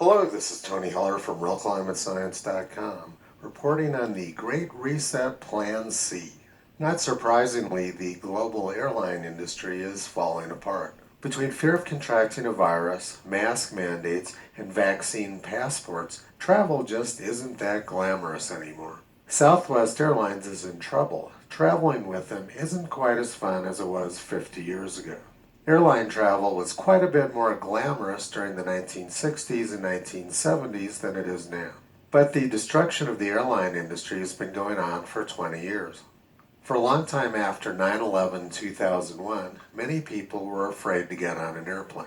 Hello, this is Tony Heller from RealClimateScience.com, reporting on the Great Reset Plan C. Not surprisingly, the global airline industry is falling apart. Between fear of contracting a virus, mask mandates, and vaccine passports, travel just isn't that glamorous anymore. Southwest Airlines is in trouble. Traveling with them isn't quite as fun as it was 50 years ago. Airline travel was quite a bit more glamorous during the 1960s and 1970s than it is now. But the destruction of the airline industry has been going on for 20 years. For a long time after 9/11/2001, many people were afraid to get on an airplane.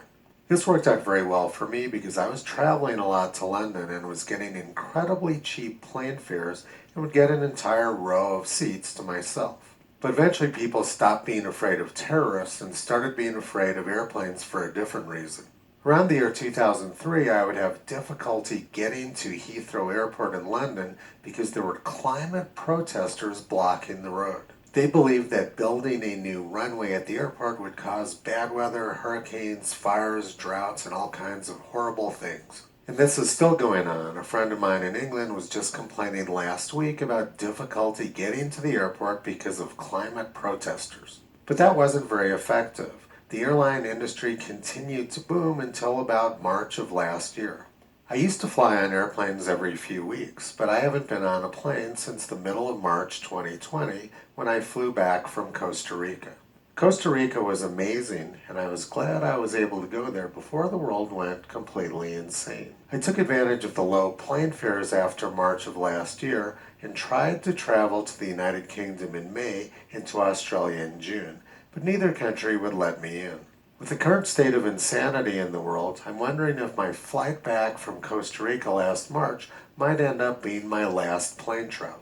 This worked out very well for me because I was traveling a lot to London and was getting incredibly cheap plane fares and would get an entire row of seats to myself. But eventually people stopped being afraid of terrorists and started being afraid of airplanes for a different reason. Around the year 2003, I would have difficulty getting to Heathrow Airport in London because there were climate protesters blocking the road. They believed that building a new runway at the airport would cause bad weather, hurricanes, fires, droughts, and all kinds of horrible things. And this is still going on. A friend of mine in England was just complaining last week about difficulty getting to the airport because of climate protesters. But that wasn't very effective. The airline industry continued to boom until about March of last year. I used to fly on airplanes every few weeks, but I haven't been on a plane since the middle of March 2020 when I flew back from Costa Rica. Costa Rica was amazing, and I was glad I was able to go there before the world went completely insane. I took advantage of the low plane fares after March of last year and tried to travel to the United Kingdom in May and to Australia in June, but neither country would let me in. With the current state of insanity in the world, I'm wondering if my flight back from Costa Rica last March might end up being my last plane travel.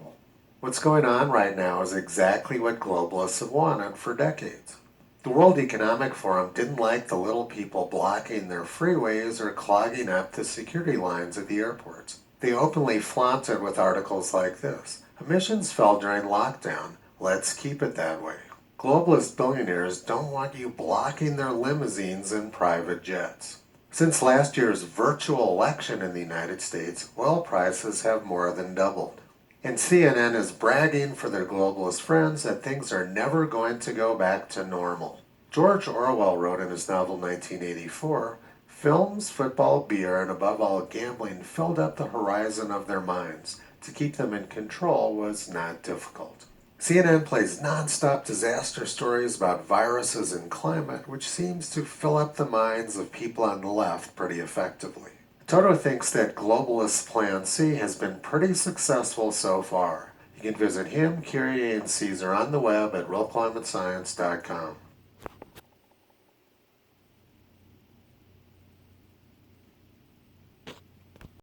What's going on right now is exactly what globalists have wanted for decades. The World Economic Forum didn't like the little people blocking their freeways or clogging up the security lines at the airports. They openly flaunted with articles like this: emissions fell during lockdown, let's keep it that way. Globalist billionaires don't want you blocking their limousines and private jets. Since last year's virtual election in the United States, oil prices have more than doubled. And CNN is bragging for their globalist friends that things are never going to go back to normal. George Orwell wrote in his novel 1984, films, football, beer, and above all gambling filled up the horizon of their minds. To keep them in control was not difficult. CNN plays non-stop disaster stories about viruses and climate, which seems to fill up the minds of people on the left pretty effectively. Toto thinks that globalist Plan C has been pretty successful so far. You can visit him, Curie, and Caesar on the web at realclimatescience.com.